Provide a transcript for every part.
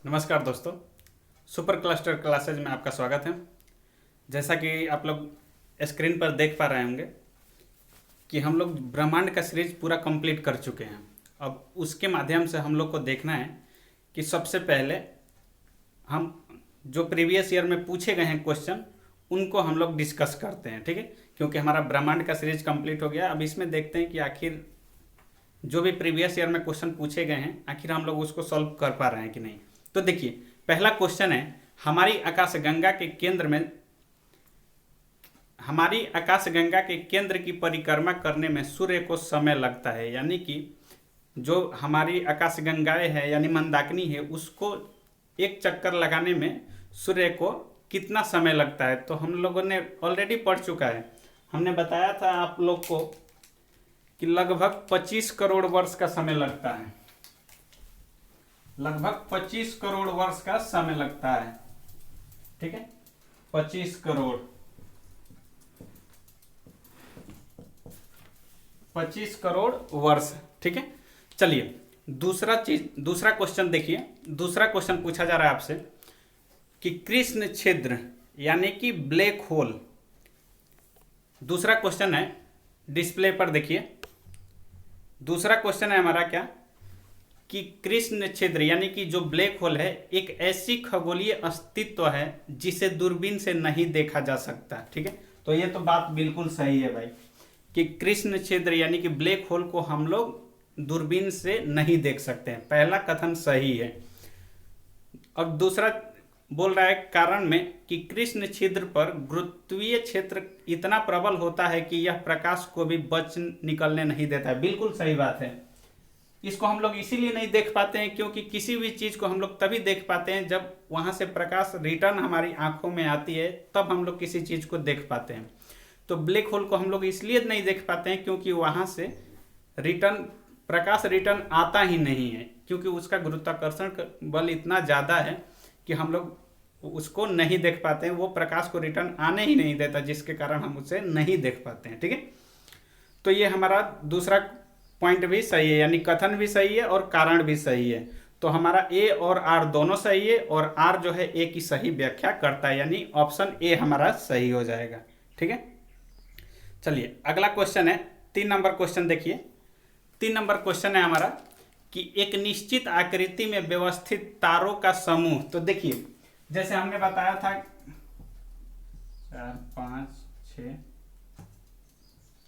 नमस्कार दोस्तों, super cluster classes में आपका स्वागत है। जैसा कि आप लोग स्क्रीन पर देख पा रहे होंगे कि हम लोग ब्रह्मांड का सीरीज पूरा कंप्लीट कर चुके हैं। अब उसके माध्यम से हम लोग को देखना है कि सबसे पहले हम जो प्रीवियस ईयर में पूछे गए हैं क्वेश्चन उनको हम लोग डिस्कस करते हैं, ठीक है। क्योंकि हमारा ब्रह्मांड का सीरीज कंप्लीट हो गया। अब इसमें देखते हैं कि आखिर जो भी प्रीवियस ईयर में क्वेश्चन पूछे गए हैं आखिर हम लोग उसको सॉल्व कर पा रहे हैं कि नहीं। तो देखिए, पहला क्वेश्चन है, हमारी आकाशगंगा के केंद्र की परिक्रमा करने में सूर्य को समय लगता है। यानी कि जो हमारी आकाशगंगाएं है यानी मंदाकिनी है, उसको एक चक्कर लगाने में सूर्य को कितना समय लगता है। तो हम लोगों ने ऑलरेडी पढ़ चुका है। हमने बताया था आप लोग को कि लगभग 25 करोड़ वर्ष का समय लगता है। लगभग 25 करोड़ वर्ष का समय लगता है, ठीक है। 25 करोड़ 25 करोड़ वर्ष, ठीक है। चलिए दूसरा क्वेश्चन देखिए। दूसरा क्वेश्चन पूछा जा रहा है आपसे कि कृष्ण छिद्र यानी कि ब्लैक होल। दूसरा क्वेश्चन है, डिस्प्ले पर देखिए। दूसरा क्वेश्चन है हमारा क्या कि कृष्ण छिद्र यानी कि जो ब्लैक होल है एक ऐसी खगोलीय अस्तित्व है जिसे दूरबीन से नहीं देखा जा सकता, ठीक है। तो ये तो बात बिल्कुल सही है भाई कि कृष्ण छिद्र यानी कि ब्लैक होल को हम लोग दूरबीन से नहीं देख सकते हैं। पहला कथन सही है। अब दूसरा बोल रहा है कारण में कि कृष्ण छिद्र पर गुरुत्वीय क्षेत्र इतना प्रबल होता है कि यह प्रकाश को भी बच निकलने नहीं देता है। बिल्कुल सही बात है। इसको हम लोग इसीलिए नहीं देख पाते हैं क्योंकि किसी भी चीज को हम लोग तभी देख पाते हैं जब वहां से प्रकाश रिटर्न हमारी आंखों में आती है, तब हम लोग किसी चीज को देख पाते हैं। तो ब्लैक होल को हम लोग इसलिए नहीं देख पाते हैं क्योंकि वहां से प्रकाश रिटर्न आता ही नहीं है, क्योंकि उसका गुरुत्वाकर्षण बल इतना ज्यादा है कि हम लोग उसको नहीं देख पाते हैं। वो प्रकाश को रिटर्न आने ही नहीं देता, जिसके कारण हम उसे नहीं देख पाते हैं, ठीक है। तो ये हमारा दूसरा पॉइंट भी सही है, यानी कथन भी सही है और कारण भी सही है। तो हमारा ए और आर दोनों सही है और आर जो है ए की सही व्याख्या करता है, यानी ऑप्शन ए हमारा सही हो जाएगा, ठीक है। चलिए अगला क्वेश्चन है 3 नंबर क्वेश्चन देखिए। 3 नंबर क्वेश्चन है हमारा कि एक निश्चित आकृति में व्यवस्थित तारों का समूह। तो देखिए, जैसे हमने बताया था 4 5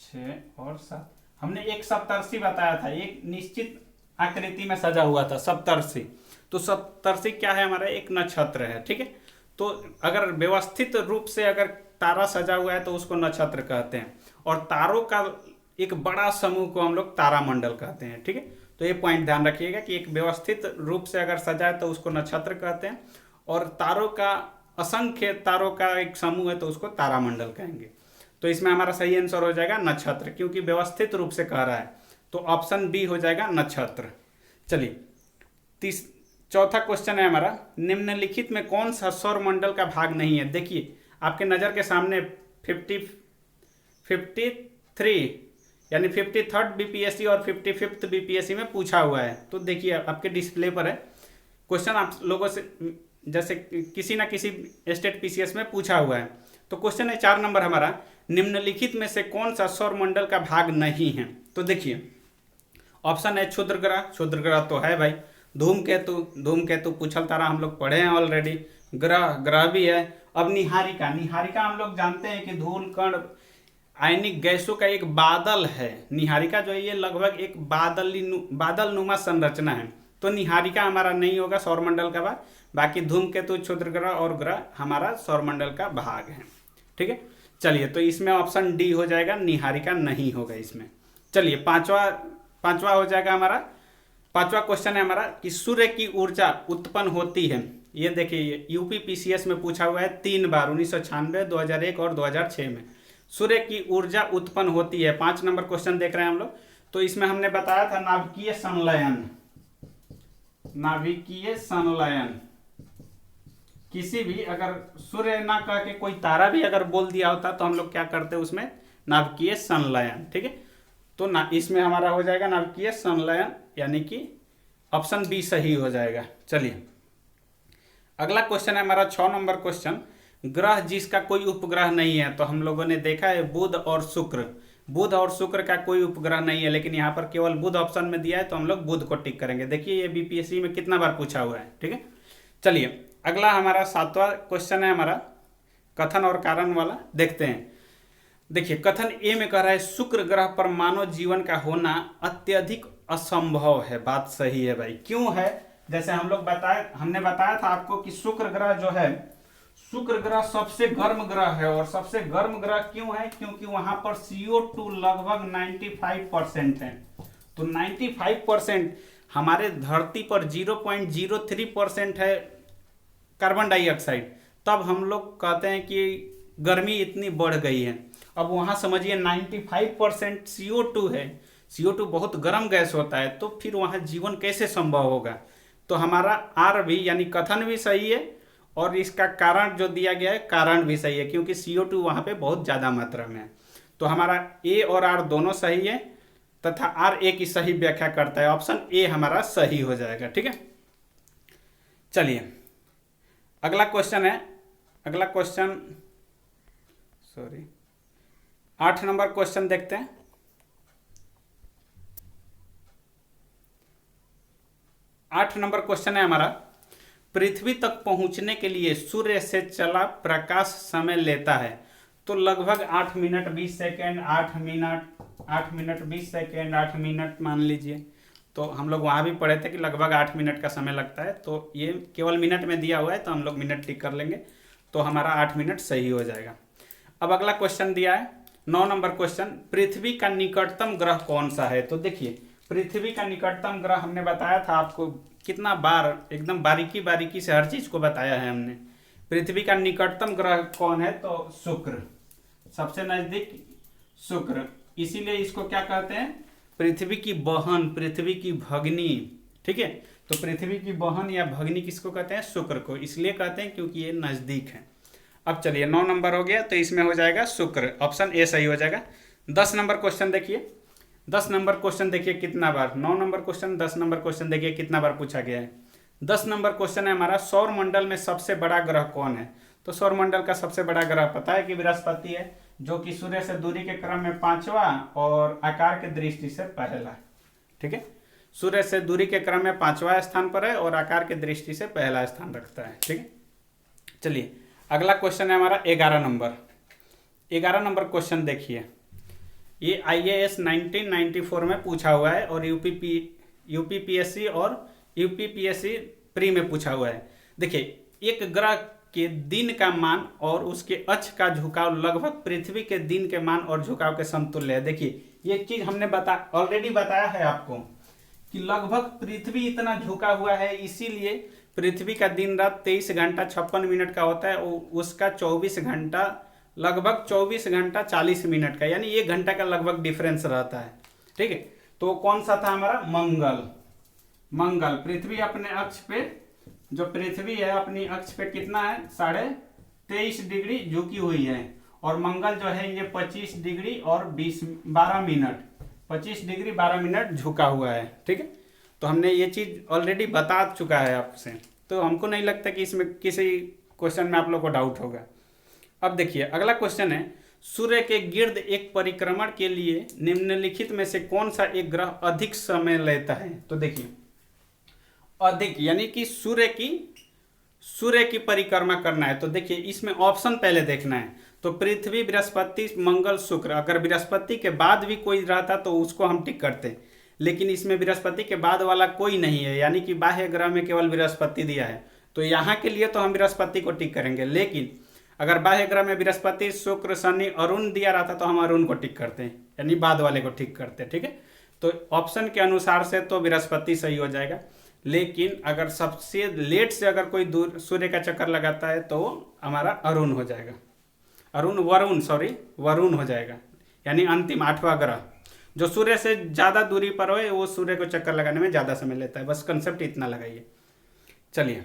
6 और 7, हमने एक सप्तर्षी बताया था। एक निश्चित आकृति में सजा हुआ था सप्तर्षी। तो सप्तर्षी क्या है हमारा? एक नक्षत्र है, ठीक है। तो अगर व्यवस्थित रूप से अगर तारा सजा हुआ है तो उसको नक्षत्र कहते हैं, और तारों का एक बड़ा समूह को हम लोग तारामंडल कहते हैं, ठीक है। तो ये पॉइंट ध्यान रखिएगा कि एक व्यवस्थित रूप से अगर सजा है तो उसको नक्षत्र कहते हैं, और तारों का असंख्य तारों का एक समूह है तो उसको तारामंडल कहेंगे। तो इसमें हमारा सही आंसर हो जाएगा नक्षत्र, क्योंकि व्यवस्थित रूप से कह रहा है। तो ऑप्शन बी हो जाएगा नक्षत्र। चलिए चौथा क्वेश्चन है हमारा, निम्नलिखित में कौन सा सौरमंडल का भाग नहीं है। देखिए आपके नज़र के सामने 53 यानी 53rd बीपीएससी और 55th बीपीएससी में पूछा हुआ है। तो देखिए आपके डिस्प्ले पर है क्वेश्चन। आप लोगों से जैसे किसी ना किसी स्टेट पीसीएस में पूछा हुआ है। तो क्वेश्चन है 4 नंबर हमारा, निम्नलिखित में से कौन सा सौरमंडल का भाग नहीं है। तो देखिए ऑप्शन है क्षुद्र ग्रह। क्षुद्र ग्रह तो है भाई। धूमकेतु पुछल तारा हम लोग पढ़े हैं ऑलरेडी। ग्रह भी है। अब निहारिका हम लोग जानते हैं कि धूल कण आयनिक गैसों का एक बादल है। निहारिका जो है ये लगभग एक बादल नुमा संरचना है। तो निहारिका हमारा नहीं होगा सौरमंडल का भाग। बाकी धूमकेतु, क्षुद्र ग्रह और ग्रह हमारा सौरमंडल का भाग है, ठीक है। चलिए तो इसमें ऑप्शन डी हो जाएगा, निहारिका नहीं होगा इसमें। चलिए पांचवा हो जाएगा हमारा। पांचवा क्वेश्चन है हमारा कि सूर्य की ऊर्जा उत्पन्न होती है। ये देखिए यूपी पीसीएस में पूछा हुआ है 3 बार, 1996, 2001 और 2006 में। सूर्य की ऊर्जा उत्पन्न होती है। 5 नंबर क्वेश्चन देख रहे हैं हम लोग। तो इसमें हमने बताया था नाभिकीय संलयन। किसी भी अगर सूर्य ना कह के कोई तारा भी अगर बोल दिया होता तो हम लोग क्या करते उसमें? नाभिकीय संलयन, ठीक है। तो ना इसमें हमारा हो जाएगा नाभिकीय संलयन, यानी कि ऑप्शन बी सही हो जाएगा। चलिए अगला क्वेश्चन है हमारा 6 नंबर क्वेश्चन, ग्रह जिसका कोई उपग्रह नहीं है। तो हम लोगों ने देखा है बुध और शुक्र, बुध और शुक्र का कोई उपग्रह नहीं है, लेकिन यहाँ पर केवल बुध ऑप्शन में दिया है तो हम लोग बुध को टिक करेंगे। देखिए ये बीपीएससी में कितना बार पूछा हुआ है, ठीक है। चलिए अगला हमारा 7वां क्वेश्चन है हमारा कथन और कारण वाला, देखते हैं। देखिए कथन ए में कह रहा है शुक्र ग्रह पर मानव जीवन का होना अत्यधिक असंभव है। बात सही है भाई, क्यों है? जैसे हमने बताया था आपको कि शुक्र ग्रह जो है, शुक्र ग्रह सबसे गर्म ग्रह है। और सबसे गर्म ग्रह क्यों है? क्योंकि वहां पर CO2 लगभग 95% है। तो 95% हमारे धरती पर 0.03% है कार्बन डाइऑक्साइड, तब हम लोग कहते हैं कि गर्मी इतनी बढ़ गई है। अब वहां समझिए 95% CO2 है, CO2 बहुत गर्म गैस होता है, तो फिर वहां जीवन कैसे संभव होगा? तो हमारा आर भी यानी कथन भी सही है और इसका कारण जो दिया गया है कारण भी सही है, क्योंकि CO2 वहां पे बहुत ज्यादा मात्रा में है। तो हमारा ए और आर दोनों सही है तथा आर ए की सही व्याख्या करता है। ऑप्शन ए हमारा सही हो जाएगा, ठीक है। चलिए अगला क्वेश्चन है, अगला क्वेश्चन 8 नंबर क्वेश्चन देखते हैं। 8 नंबर क्वेश्चन है हमारा, पृथ्वी तक पहुंचने के लिए सूर्य से चला प्रकाश समय लेता है। तो लगभग 8 minute 20 second, 8 minute 20 second, 8 minute मान लीजिए। तो हम लोग वहाँ भी पढ़े थे कि लगभग 8 मिनट का समय लगता है। तो ये केवल मिनट में दिया हुआ है तो हम लोग मिनट टिक कर लेंगे, तो हमारा 8 मिनट सही हो जाएगा। अब अगला क्वेश्चन दिया है 9 नंबर क्वेश्चन, पृथ्वी का निकटतम ग्रह कौन सा है? तो देखिए पृथ्वी का निकटतम ग्रह हमने बताया था आपको कितना बार, एकदम बारीकी से हर चीज को बताया है हमने। पृथ्वी का निकटतम ग्रह कौन है? तो शुक्र, सबसे नजदीक शुक्र। इसीलिए इसको क्या कहते हैं? पृथ्वी की बहन, पृथ्वी की भगनी, ठीक है। तो पृथ्वी की बहन या भगनी किसको कहते हैं? शुक्र को। इसलिए कहते हैं क्योंकि ये नजदीक है। अब चलिए 9 नंबर हो गया, तो इसमें हो जाएगा शुक्र, ऑप्शन ए सही हो जाएगा। 10 नंबर क्वेश्चन देखिए, 10 नंबर क्वेश्चन देखिए कितना बार, 9 नंबर क्वेश्चन 10 नंबर क्वेश्चन देखिए कितना बार पूछा गया है। 10 नंबर क्वेश्चन है हमारा, सौर मंडल में सबसे बड़ा ग्रह कौन है? तो सौर मंडल का सबसे बड़ा ग्रह पता है कि बृहस्पति है, जो कि सूर्य से दूरी के क्रम में 5वां और आकार की दृष्टि से पहला, ठीक है। सूर्य से दूरी के क्रम में 5वां स्थान पर है और आकार की दृष्टि से पहला स्थान रखता है, ठीक है। चलिए अगला क्वेश्चन है हमारा 11 नंबर। 11 नंबर क्वेश्चन देखिए, ये IAS 1994 में पूछा हुआ है और यूपीपीएससी और यूपीपीएससी प्री में पूछा हुआ है। देखिए एक ग्रह के दिन का मान और उसके अक्ष का झुकाव लगभग पृथ्वी के दिन के मान और झुकाव के समतुल्य है। देखिए ये चीज हमने ऑलरेडी बताया है आपको कि लगभग पृथ्वी इतना झुका हुआ है, इसीलिए पृथ्वी का दिन रात 23 घंटा 56 मिनट का होता है, उसका 24 घंटा लगभग 24 घंटा 40 मिनट का, यानी 1 घंटा का लगभग डिफरेंस रहता है, ठीक है। तो कौन सा था हमारा? मंगल। पृथ्वी अपने अक्ष पे, जो पृथ्वी है अपनी अक्ष पे कितना है? 23.5 डिग्री झुकी हुई है, और मंगल जो है ये 25 डिग्री और 12 मिनट 25 डिग्री 12 मिनट झुका हुआ है, ठीक है। तो हमने ये चीज ऑलरेडी बता चुका है आपसे, तो हमको नहीं लगता कि इसमें किसी क्वेश्चन में आप लोग को डाउट होगा। अब देखिए अगला क्वेश्चन है, सूर्य के गिर्द एक परिक्रमण के लिए निम्नलिखित में से कौन सा एक ग्रह अधिक समय लेता है? तो देखिए अधिक यानी कि सूर्य की परिक्रमा करना है। तो देखिए इसमें ऑप्शन पहले देखना है। तो पृथ्वी, बृहस्पति, मंगल, शुक्र। अगर बृहस्पति के बाद भी कोई रहता तो उसको हम टिक करते, लेकिन इसमें बृहस्पति के बाद वाला कोई नहीं है, यानी कि बाह्य ग्रह में केवल बृहस्पति दिया है, तो यहाँ के लिए तो हम बृहस्पति को टिक करेंगे। लेकिन अगर बाह्य ग्रह में बृहस्पति, शुक्र, शनि, अरुण दिया रहता तो हम अरुण को टिक करते हैं, यानी बाद वाले को टिक करते, ठीक है। तो ऑप्शन के अनुसार से तो बृहस्पति सही हो जाएगा, लेकिन अगर सबसे लेट से अगर कोई दूर सूर्य का चक्कर लगाता है तो हमारा अरुण हो जाएगा, वरुण हो जाएगा, यानी अंतिम 8वां ग्रह जो सूर्य से ज्यादा दूरी पर हो वो सूर्य को चक्कर लगाने में ज्यादा समय लेता है। बस कंसेप्ट इतना लगाइए। चलिए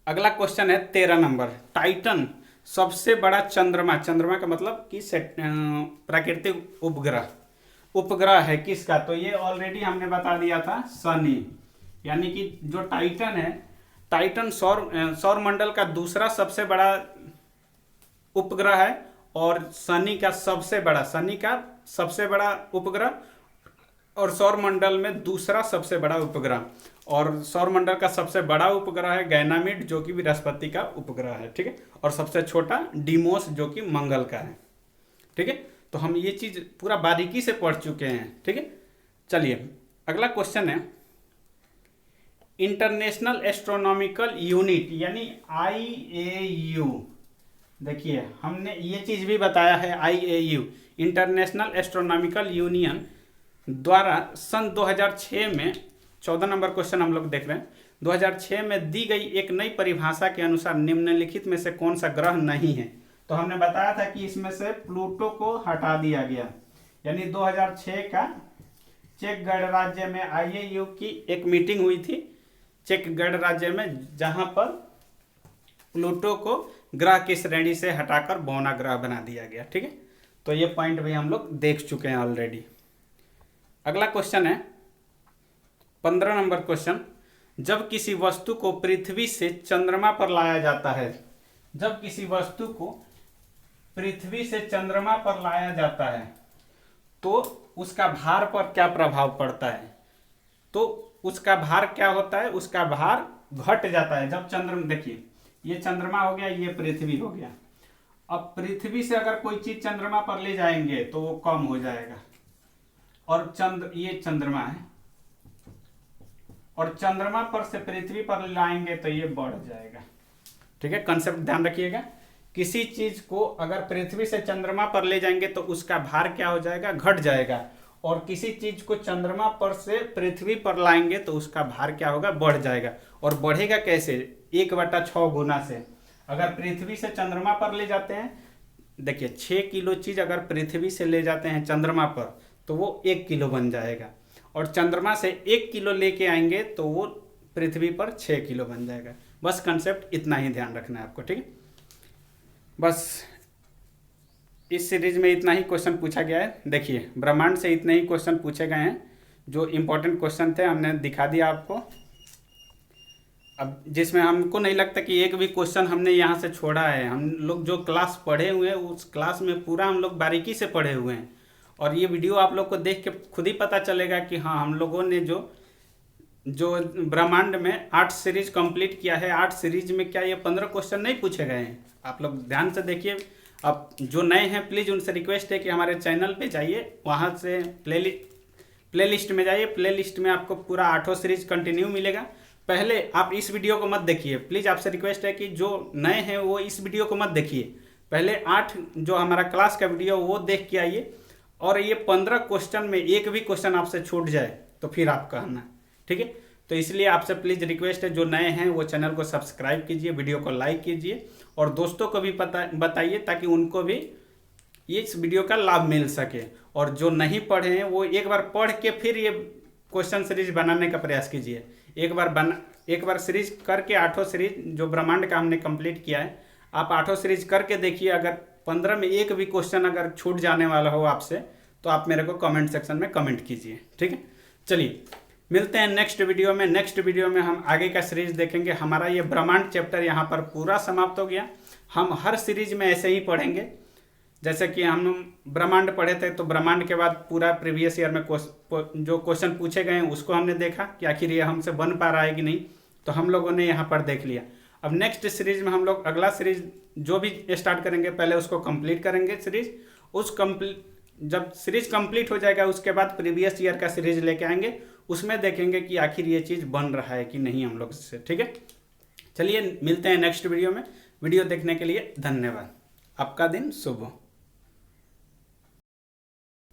अगला क्वेश्चन है 13 नंबर, टाइटन सबसे बड़ा चंद्रमा का मतलब कि प्राकृतिक उपग्रह है किसका? तो ये ऑलरेडी हमने बता दिया था, शनि, यानी कि जो टाइटन है टाइटन सौर मंडल का दूसरा सबसे बड़ा उपग्रह है और शनि का सबसे बड़ा उपग्रह और सौर मंडल में दूसरा सबसे बड़ा उपग्रह। और सौर मंडल का सबसे बड़ा उपग्रह है गैनामिड जो कि बृहस्पति का उपग्रह है, ठीक है। और सबसे छोटा डीमोस जो कि मंगल का है, ठीक है। तो हम ये चीज पूरा बारीकी से पढ़ चुके हैं, ठीक है। चलिए अगला क्वेश्चन है, इंटरनेशनल एस्ट्रोनॉमिकल यूनिट यानी IAU। देखिए हमने ये चीज भी बताया है, IAU इंटरनेशनल एस्ट्रोनॉमिकल यूनियन द्वारा सन 2006 में 14 नंबर क्वेश्चन हम लोग देख रहे हैं। 2006 में दी गई एक नई परिभाषा के अनुसार निम्नलिखित में से कौन सा ग्रह नहीं है। तो हमने बताया था कि इसमें से प्लूटो को हटा दिया गया, यानी 2006 का चेक गणराज्य में IAU की एक मीटिंग हुई थी चेक गणराज्य में, जहां पर प्लूटो को ग्रह की श्रेणी से हटाकर बौना ग्रह बना दिया गया, ठीक है। तो ये पॉइंट भी हम लोग देख चुके हैं ऑलरेडी। अगला क्वेश्चन है 15 नंबर क्वेश्चन, जब किसी वस्तु को पृथ्वी से चंद्रमा पर लाया जाता है, जब किसी वस्तु को पृथ्वी से चंद्रमा पर लाया जाता है तो उसका भार पर क्या प्रभाव पड़ता है। तो उसका भार क्या होता है, उसका भार घट जाता है जब चंद्रमा, देखिए ये चंद्रमा हो गया, ये पृथ्वी हो गया। अब पृथ्वी से अगर कोई चीज चंद्रमा पर ले जाएंगे तो वो कम हो जाएगा, और ये चंद्रमा है, और चंद्रमा पर से पृथ्वी पर लाएंगे तो ये बढ़ जाएगा, ठीक है। कंसेप्ट ध्यान रखिएगा, किसी चीज को अगर पृथ्वी से चंद्रमा पर ले जाएंगे तो उसका भार क्या हो जाएगा, घट जाएगा, और किसी चीज को चंद्रमा पर से पृथ्वी पर लाएंगे तो उसका भार क्या होगा, बढ़ जाएगा। और बढ़ेगा कैसे, 1/6 गुना से। अगर पृथ्वी से चंद्रमा पर ले जाते हैं, देखिए 6 किलो चीज अगर पृथ्वी से ले जाते हैं चंद्रमा पर तो वो 1 किलो बन जाएगा, और चंद्रमा से 1 किलो लेके आएंगे तो वो पृथ्वी पर 6 किलो बन जाएगा। बस कंसेप्ट इतना ही ध्यान रखना है आपको, ठीक है। बस इस सीरीज में इतना ही क्वेश्चन पूछा गया है। देखिए ब्रह्मांड से इतने ही क्वेश्चन पूछे गए हैं, जो इम्पोर्टेंट क्वेश्चन थे हमने दिखा दिया आपको। अब जिसमें हमको नहीं लगता कि एक भी क्वेश्चन हमने यहाँ से छोड़ा है। हम लोग जो क्लास पढ़े हुए हैं उस क्लास में पूरा हम लोग बारीकी से पढ़े हुए हैं, और ये वीडियो आप लोग को देख के खुद ही पता चलेगा कि हाँ हम लोगों ने जो ब्रह्मांड में 8 सीरीज कंप्लीट किया है, 8 सीरीज में क्या ये 15 क्वेश्चन नहीं पूछे गए हैं। आप लोग ध्यान से देखिए। अब जो नए हैं प्लीज़ उनसे रिक्वेस्ट है कि हमारे चैनल पे जाइए, वहाँ से प्लेलिस्ट में जाइए। प्लेलिस्ट में आपको पूरा 8 सीरीज कंटिन्यू मिलेगा। पहले आप इस वीडियो को मत देखिए, प्लीज़ आपसे रिक्वेस्ट है कि जो नए हैं वो इस वीडियो को मत देखिए। पहले 8 जो हमारा क्लास का वीडियो वो देख के आइए, और ये 15 क्वेश्चन में एक भी क्वेश्चन आपसे छूट जाए तो फिर आप कहना, ठीक है। तो इसलिए आपसे प्लीज़ रिक्वेस्ट है, जो नए हैं वो चैनल को सब्सक्राइब कीजिए, वीडियो को लाइक कीजिए, और दोस्तों को भी बताइए ताकि उनको भी इस वीडियो का लाभ मिल सके। और जो नहीं पढ़े हैं वो एक बार पढ़ के फिर ये क्वेश्चन सीरीज बनाने का प्रयास कीजिए। एक बार सीरीज करके 8 सीरीज जो ब्रह्मांड का हमने कंप्लीट किया है, आप 8 सीरीज करके देखिए। अगर 15 में एक भी क्वेश्चन अगर छूट जाने वाला हो आपसे तो आप मेरे को कमेंट सेक्शन में कमेंट कीजिए, ठीक है। चलिए मिलते हैं नेक्स्ट वीडियो में। नेक्स्ट वीडियो में हम आगे का सीरीज देखेंगे। हमारा ये ब्रह्मांड चैप्टर यहाँ पर पूरा समाप्त हो गया। हम हर सीरीज में ऐसे ही पढ़ेंगे, जैसे कि हम ब्रह्मांड पढ़े थे तो ब्रह्मांड के बाद पूरा प्रीवियस ईयर में जो क्वेश्चन पूछे गए हैं उसको हमने देखा कि आखिर ये हमसे बन पा रहा है कि नहीं, तो हम लोगों ने यहाँ पर देख लिया। अब नेक्स्ट सीरीज में हम लोग अगला सीरीज जो भी स्टार्ट करेंगे पहले उसको कंप्लीट करेंगे सीरीज। जब सीरीज कंप्लीट हो जाएगा उसके बाद प्रीवियस ईयर का सीरीज लेके आएंगे, उसमें देखेंगे कि आखिर ये चीज़ बन रहा है कि नहीं हम लोग से, ठीक है। चलिए मिलते हैं नेक्स्ट वीडियो में। वीडियो देखने के लिए धन्यवाद। आपका दिन शुभ हो।